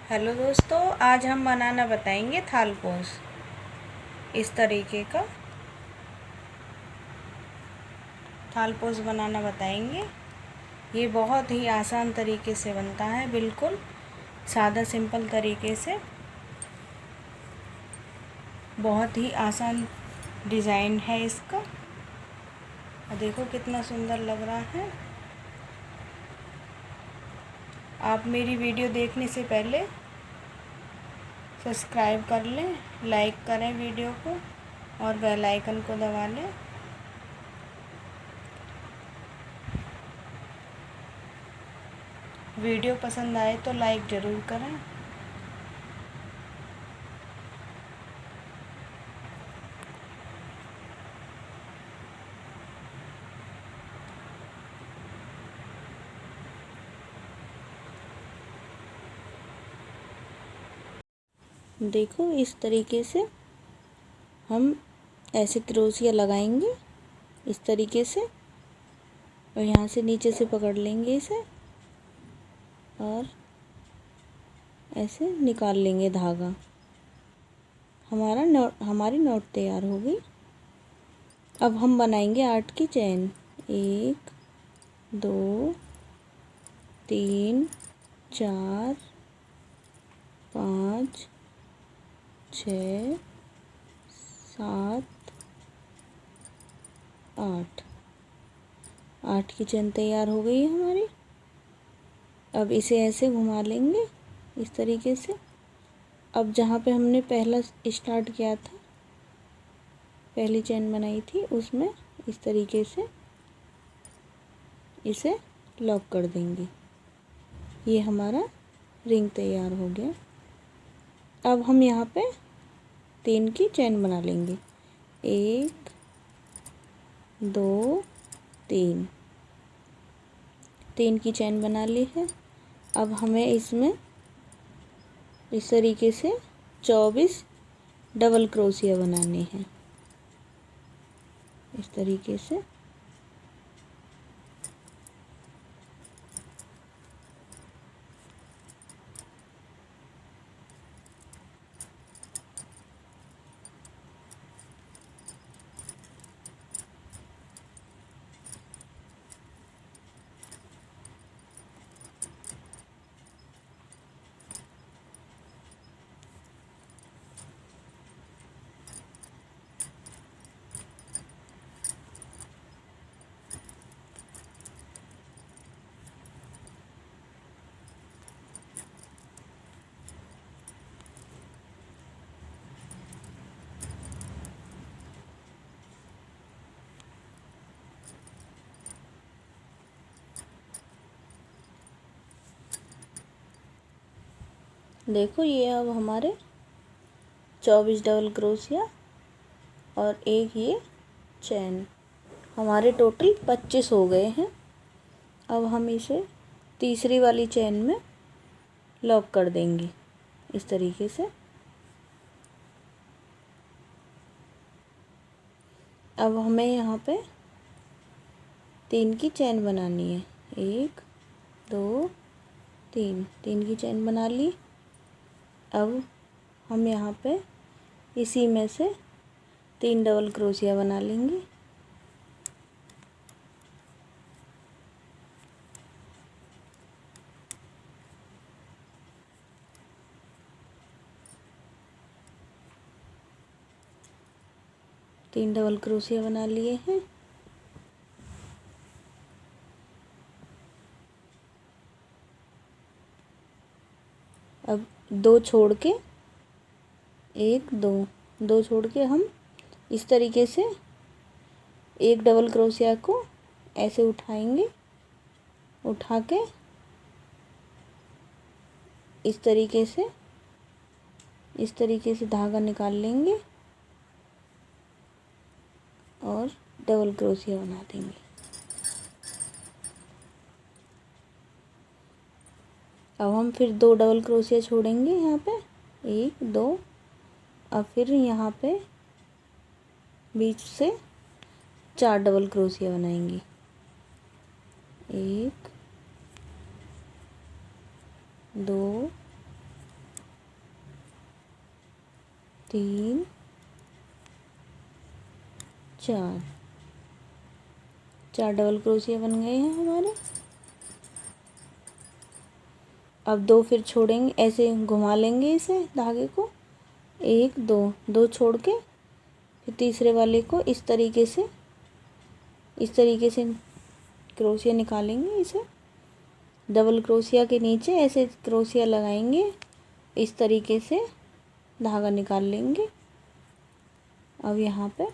Hello दोस्तों, आज हम बनाना बताएंगे थालपोस। इस तरीके का थालपोस बनाना बताएंगे। ये बहुत ही आसान तरीके से बनता है, बिल्कुल सादा सिंपल तरीके से। बहुत ही आसान डिज़ाइन है इसका और देखो कितना सुंदर लग रहा है। आप मेरी वीडियो देखने से पहले सब्सक्राइब कर लें, लाइक करें वीडियो को और बेल आइकन को दबा लें। वीडियो पसंद आए तो लाइक ज़रूर करें। देखो इस तरीके से हम ऐसे क्रोशिया लगाएंगे इस तरीके से, और यहाँ से नीचे से पकड़ लेंगे इसे और ऐसे निकाल लेंगे धागा। हमारी नॉट तैयार हो गई। अब हम बनाएंगे 8 की चैन। 1 2 3 4 5 6 7 8 की चैन तैयार हो गई है हमारी। अब इसे ऐसे घुमा लेंगे इस तरीके से। अब जहाँ पे हमने पहला स्टार्ट किया था, पहली चैन बनाई थी, उसमें इस तरीके से इसे लॉक कर देंगे। ये हमारा रिंग तैयार हो गया। अब हम यहाँ पे 3 की चैन बना लेंगे। 1 2 3 3 की चैन बना ली है। अब हमें इसमें इस तरीके से 24 डबल क्रोशिया बनाने हैं इस तरीके से। देखो ये अब हमारे 24 डबल क्रोशिया और एक ये चैन, हमारे टोटल 25 हो गए हैं। अब हम इसे तीसरी वाली चैन में लॉक कर देंगे इस तरीके से। अब हमें यहाँ पे 3 की चैन बनानी है। 1 2 3 की चैन बना ली। अब हम यहाँ पे इसी में से 3 डबल क्रोशिया बना लेंगे। तीन डबल क्रोशिया बना लिए हैं। अब 2 छोड़ के 1 2 छोड़ के हम इस तरीके से एक डबल क्रोशिया को ऐसे उठाएंगे, उठा के इस तरीके से धागा निकाल लेंगे और डबल क्रोशिया बना देंगे। अब हम फिर 2 डबल क्रोशिया छोड़ेंगे यहाँ पे, 1 2। अब फिर यहाँ पे बीच से 4 डबल क्रोशिया बनाएंगे। 1 2 3 4 डबल क्रोशिया बन गए हैं हमारे। अब 2 फिर छोड़ेंगे, ऐसे घुमा लेंगे इसे धागे को, 1 2 छोड़ के फिर तीसरे वाले को इस तरीके से क्रोशिया निकालेंगे। इसे डबल क्रोशिया के नीचे ऐसे क्रोशिया लगाएंगे, इस तरीके से धागा निकाल लेंगे। अब यहाँ पे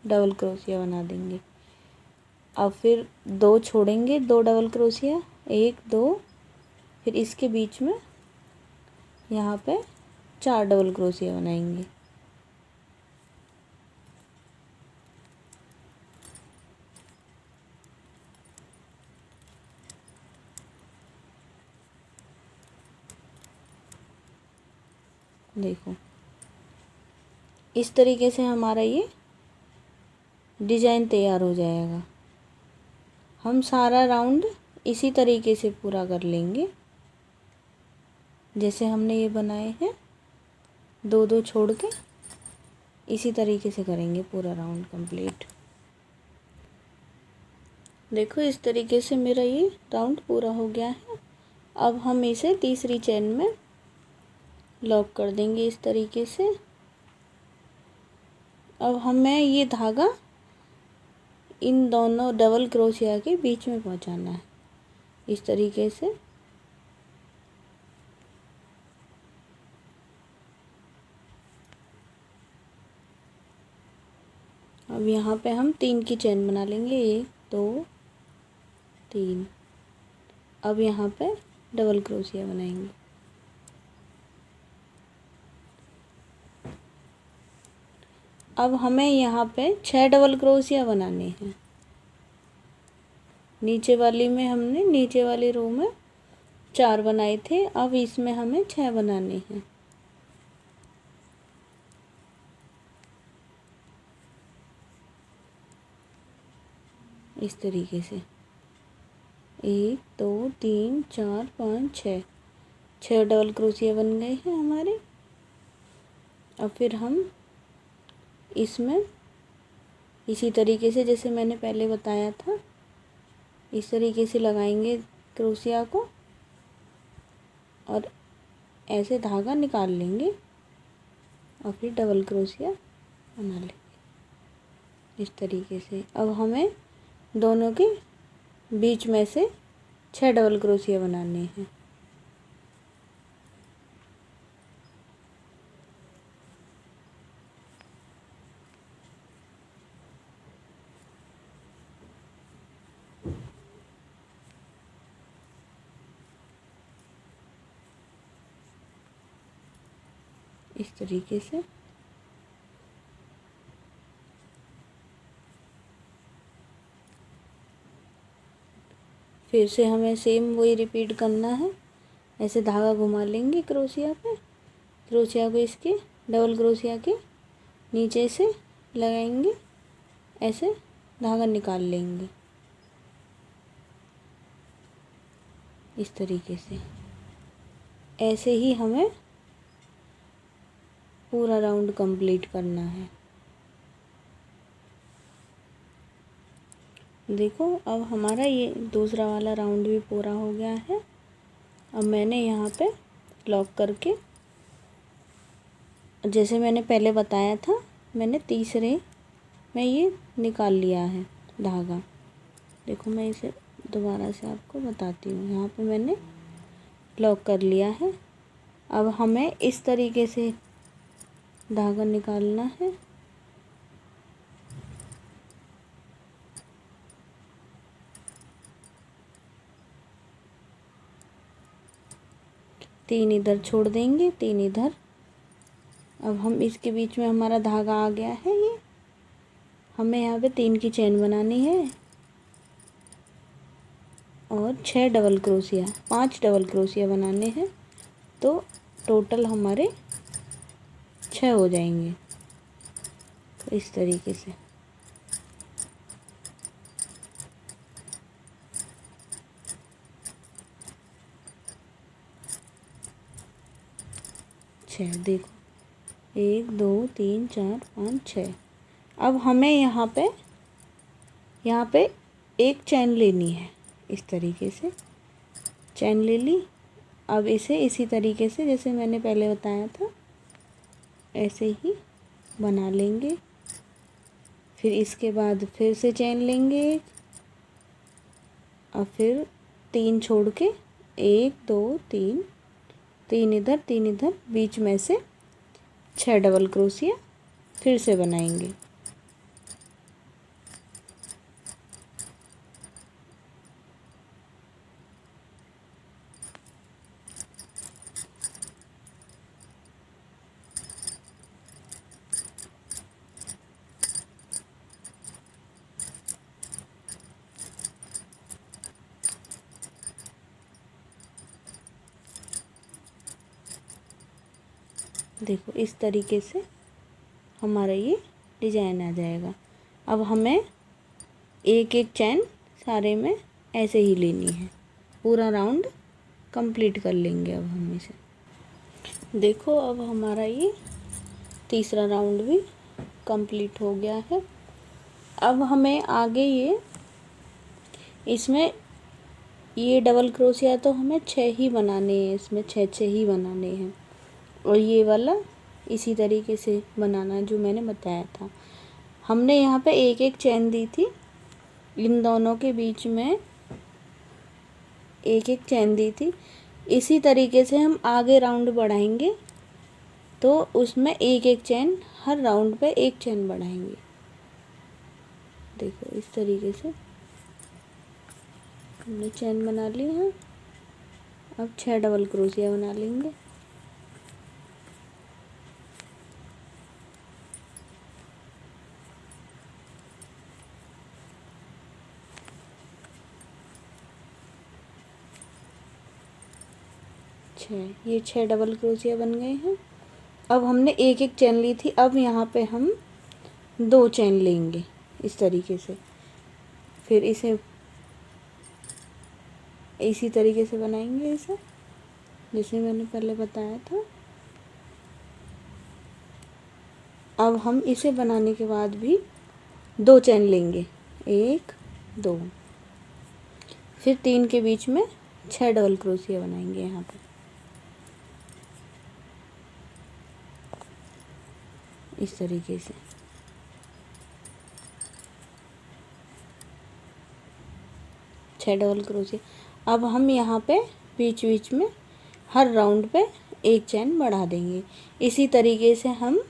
डबल क्रोशिया बना देंगे। अब फिर 2 छोड़ेंगे, 2 डबल क्रोशिया, 1 2, फिर इसके बीच में यहाँ पे 4 डबल क्रोशिया बनाएंगे। देखो इस तरीके से हमारा ये डिज़ाइन तैयार हो जाएगा। हम सारा राउंड इसी तरीके से पूरा कर लेंगे जैसे हमने ये बनाए हैं। 2 छोड़ के इसी तरीके से करेंगे पूरा राउंड कंप्लीट। देखो इस तरीके से मेरा ये राउंड पूरा हो गया है। अब हम इसे तीसरी चेन में लॉक कर देंगे इस तरीके से। अब हमें ये धागा इन दोनों डबल क्रोशिया के बीच में पहुंचाना है इस तरीके से। अब यहाँ पे हम 3 की चेन बना लेंगे, 1 2 3। अब यहाँ पे डबल क्रोशिया बनाएंगे। अब हमें यहाँ पे 6 डबल क्रोशिया बनाने हैं। नीचे वाली में हमने नीचे वाली रो में 4 बनाए थे, अब इसमें हमें 6 बनाने हैं। इस तरीके से 1 2 3 4 5 6 डबल क्रोशिया बन गए हैं हमारे। अब फिर हम इसमें इसी तरीके से जैसे मैंने पहले बताया था, इस तरीके से लगाएंगे क्रोशिया को और ऐसे धागा निकाल लेंगे और फिर डबल क्रोशिया बना लेंगे इस तरीके से। अब हमें दोनों के बीच में से 6 डबल क्रोशिया बनाने हैं। इस तरीके से फिर से हमें सेम वही रिपीट करना है। ऐसे धागा घुमा लेंगे क्रोशिया पे, क्रोशिया को इसके डबल क्रोशिया के नीचे से लगाएंगे, ऐसे धागा निकाल लेंगे इस तरीके से। ऐसे ही हमें पूरा राउंड कंप्लीट करना है। देखो अब हमारा ये दूसरा वाला राउंड भी पूरा हो गया है। अब मैंने यहाँ पे लॉक करके, जैसे मैंने पहले बताया था, मैंने तीसरे में ये निकाल लिया है धागा। देखो मैं इसे दोबारा से आपको बताती हूँ। यहाँ पे मैंने लॉक कर लिया है। अब हमें इस तरीके से धागा निकालना है। तीन इधर छोड़ देंगे, 3 इधर। अब हम इसके बीच में हमारा धागा आ गया है। ये हमें यहाँ पे 3 की चेन बनानी है और 6 डबल क्रोशिया, 5 डबल क्रोशिया बनाने हैं। तो टोटल हमारे 6 हो जाएंगे। तो इस तरीके से देखो 1 2 3 4 5 6। अब हमें यहाँ पे एक चैन लेनी है। इस तरीके से चैन ले ली। अब इसे इसी तरीके से जैसे मैंने पहले बताया था ऐसे ही बना लेंगे। फिर इसके बाद फिर से चैन लेंगे एक, और फिर 3 छोड़ के 1 2 3, 3 इधर 3 इधर, बीच में से 6 डबल क्रोशिया फिर से बनाएंगे। देखो इस तरीके से हमारा ये डिजाइन आ जाएगा। अब हमें एक एक चैन सारे में ऐसे ही लेनी है। पूरा राउंड कंप्लीट कर लेंगे अब हम इसे। देखो अब हमारा ये तीसरा राउंड भी कंप्लीट हो गया है। अब हमें आगे इसमें ये डबल क्रोशिया तो हमें 6 ही बनाने हैं, इसमें 6 ही बनाने हैं, और ये वाला इसी तरीके से बनाना जो मैंने बताया था। हमने यहाँ पे एक एक चैन दी थी, इन दोनों के बीच में एक एक चैन दी थी। इसी तरीके से हम आगे राउंड बढ़ाएंगे तो उसमें एक एक चैन, हर राउंड पे एक चैन बढ़ाएंगे। देखो इस तरीके से हमने चैन बना ली है। अब 6 डबल क्रोशिया बना लेंगे। ये 6 डबल क्रोशिया बन गए हैं। अब हमने एक एक चैन ली थी, अब यहाँ पे हम 2 चैन लेंगे इस तरीके से। फिर इसे इसी तरीके से बनाएंगे इसे, जैसे मैंने पहले बताया था। अब हम इसे बनाने के बाद भी 2 चैन लेंगे, 1 2, फिर 3 के बीच में 6 डबल क्रोशिया बनाएंगे यहाँ पे। इस तरीके से 6 डबल क्रोशिया। अब हम यहाँ पे बीच बीच में हर राउंड पे एक चैन बढ़ा देंगे। इसी तरीके से हम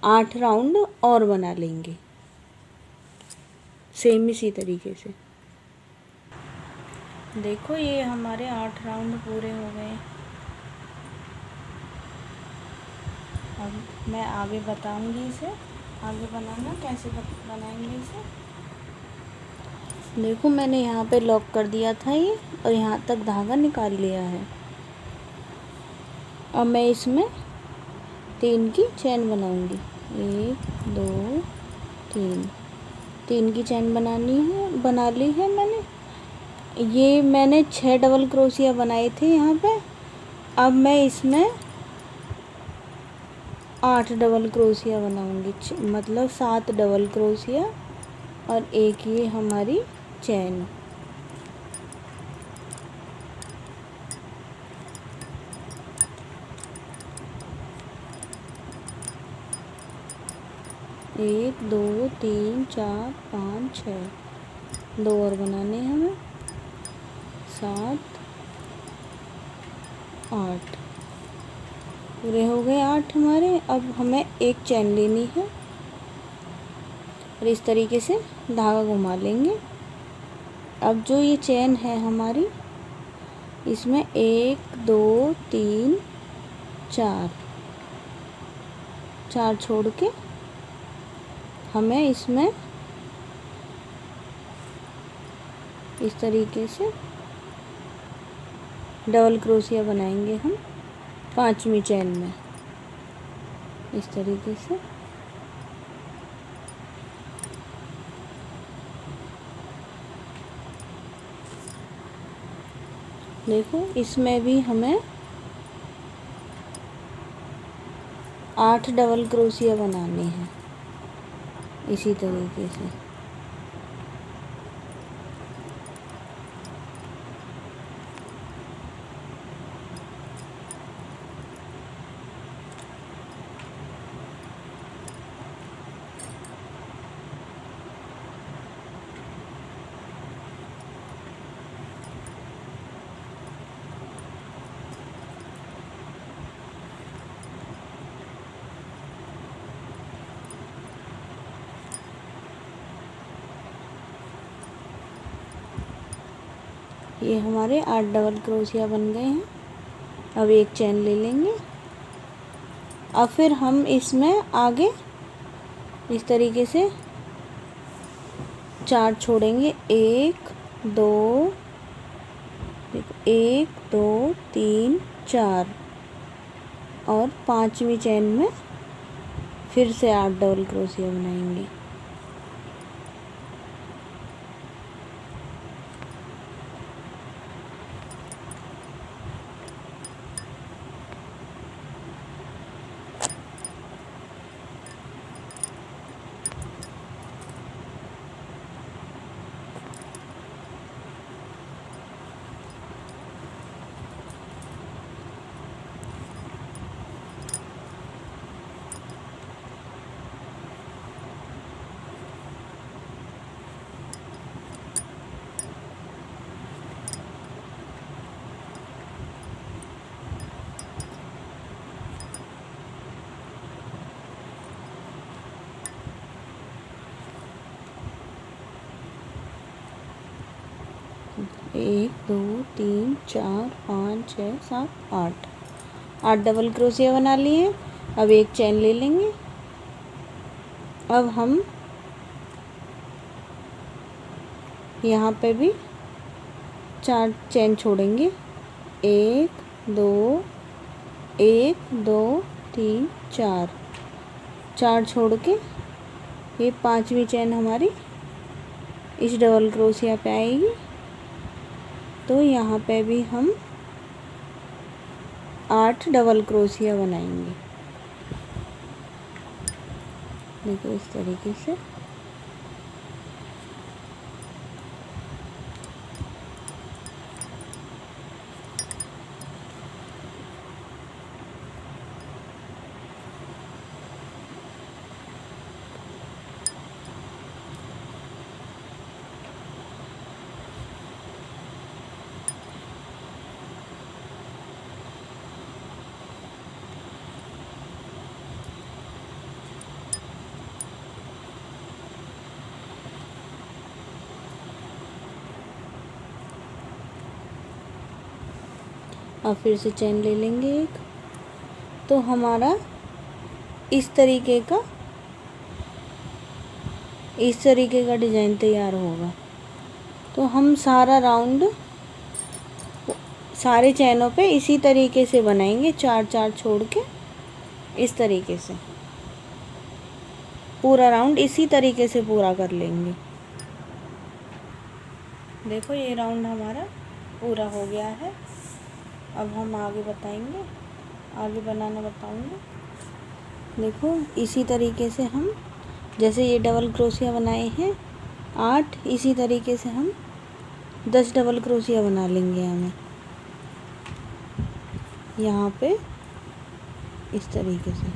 8 राउंड और बना लेंगे, सेम इसी तरीके से। देखो ये हमारे 8 राउंड पूरे हो गए। अब मैं आगे बताऊंगी इसे, आगे बनाना कैसे बनाएंगे इसे। देखो मैंने यहाँ पे लॉक कर दिया था ये, और यहाँ तक धागा निकाल लिया है। अब मैं इसमें 3 की चैन बनाऊंगी, 1 2 3, 3 की चैन बना ली है मैंने। ये मैंने 6 डबल क्रोशिया बनाए थे यहाँ पे। अब मैं इसमें 8 डबल क्रोशिया बनाऊंगी, मतलब 7 डबल क्रोशिया और एक ये हमारी चैन। एक 2 3 4 5 6, 2 और बनाने हैं हमें, 7 8 पूरे हो गए 8 हमारे। अब हमें एक चैन लेनी है और इस तरीके से धागा घुमा लेंगे। अब जो ये चैन है हमारी, इसमें 1 2 3 4 छोड़ के हमें इसमें इस तरीके से डबल क्रोशिया बनाएंगे हम 5वीं चैन में, इस तरीके से। देखो इसमें भी हमें 8 डबल क्रोशिया बनाने हैं इसी तरीके से। ये हमारे 8 डबल क्रोशिया बन गए हैं। अब एक चेन ले लेंगे। अब फिर हम इसमें आगे इस तरीके से 4 छोड़ेंगे। 1 2 1 2 3 4 और 5वीं चेन में फिर से 8 डबल क्रोशिया बनाएंगे। एक 2 3 4 5 6 7 8 डबल क्रोशिया बना लिए। अब एक चेन ले लेंगे। अब हम यहाँ पे भी 4 चेन छोड़ेंगे। 1 2 1 2 3 4 छोड़ के ये 5वीं चेन हमारी इस डबल क्रोशिया पे आएगी। तो यहाँ पे भी हम 8 डबल क्रोशिया बनाएंगे। देखो इस तरीके से। अब फिर से चेन ले लेंगे एक। तो हमारा इस तरीके का डिज़ाइन तैयार होगा। तो हम सारा राउंड सारे चैनों पे इसी तरीके से बनाएंगे, 4 छोड़ के इस तरीके से पूरा राउंड इसी तरीके से पूरा कर लेंगे। देखो ये राउंड हमारा पूरा हो गया है। अब हम आगे बताएंगे, आगे बनाना बताऊंगी। देखो इसी तरीके से हम जैसे ये डबल क्रोशिया बनाए हैं 8, इसी तरीके से हम 10 डबल क्रोशिया बना लेंगे। हमें यहाँ पे इस तरीके से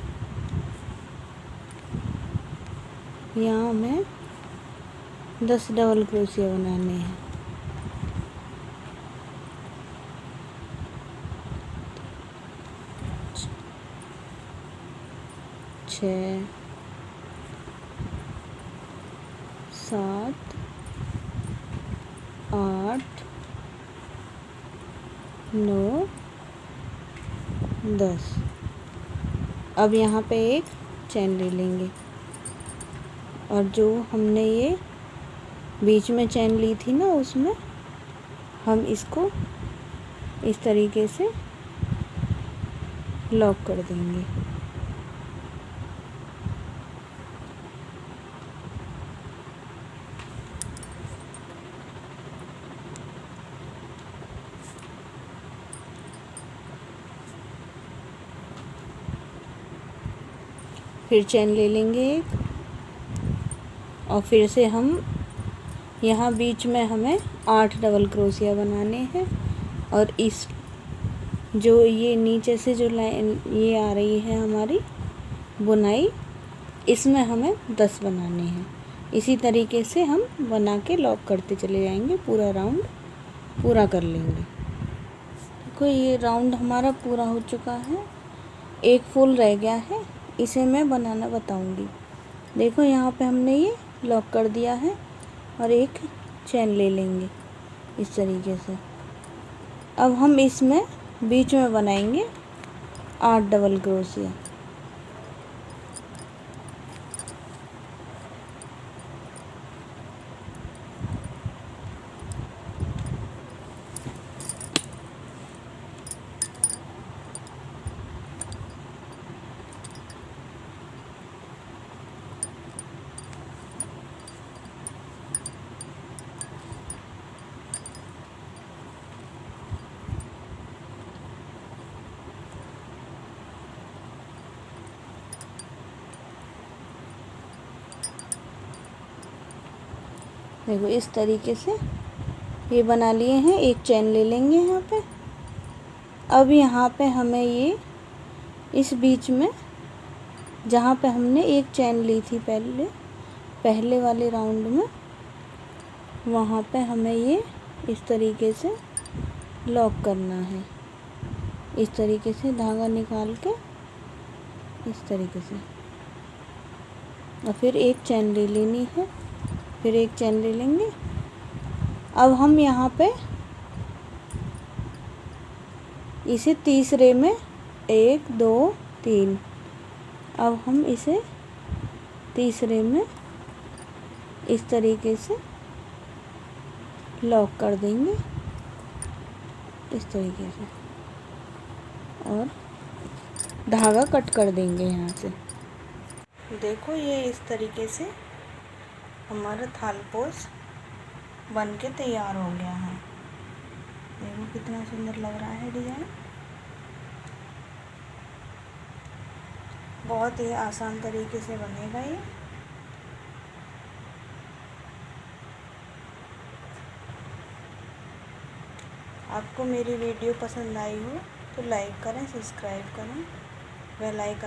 यहाँ हमें 10 डबल क्रोशिया बनाने हैं। छः 7 8 9 10। अब यहाँ पे एक चेन ले लेंगे और जो हमने ये बीच में चेन ली थी ना उसमें हम इसको इस तरीके से लॉक कर देंगे। फिर चेन ले लेंगे एक, और फिर से हम यहाँ बीच में हमें 8 डबल क्रोशिया बनाने हैं। और इस जो ये नीचे से जो लाइन ये आ रही है हमारी बुनाई, इसमें हमें 10 बनाने हैं। इसी तरीके से हम बना के लॉक करते चले जाएंगे, पूरा राउंड पूरा कर लेंगे। देखो ये राउंड हमारा पूरा हो चुका है, एक फुल रह गया है, इसे मैं बनाना बताऊंगी। देखो यहाँ पे हमने ये लॉक कर दिया है और एक चेन ले लेंगे इस तरीके से। अब हम इसमें बीच में बनाएंगे 8 डबल क्रोशिया। देखो इस तरीके से ये बना लिए हैं, एक चेन ले लेंगे यहाँ पे। अब यहाँ पे हमें ये इस बीच में जहाँ पे हमने एक चेन ली थी पहले वाले राउंड में, वहाँ पे हमें ये इस तरीके से लॉक करना है। इस तरीके से धागा निकाल के इस तरीके से, और फिर एक चेन ले लेनी है, फिर एक चेन ले लेंगे। अब हम यहाँ पे इसे तीसरे में 1 2 3, अब हम इसे तीसरे में इस तरीके से लॉक कर देंगे इस तरीके से, और धागा कट कर देंगे यहाँ से। देखो ये इस तरीके से हमारा थालपोश बन के तैयार हो गया है। देखो कितना सुंदर लग रहा है डिज़ाइन। बहुत ही आसान तरीके से बनेगा ये। आपको मेरी वीडियो पसंद आई हो तो लाइक करें, सब्सक्राइब करें, बेल आइकन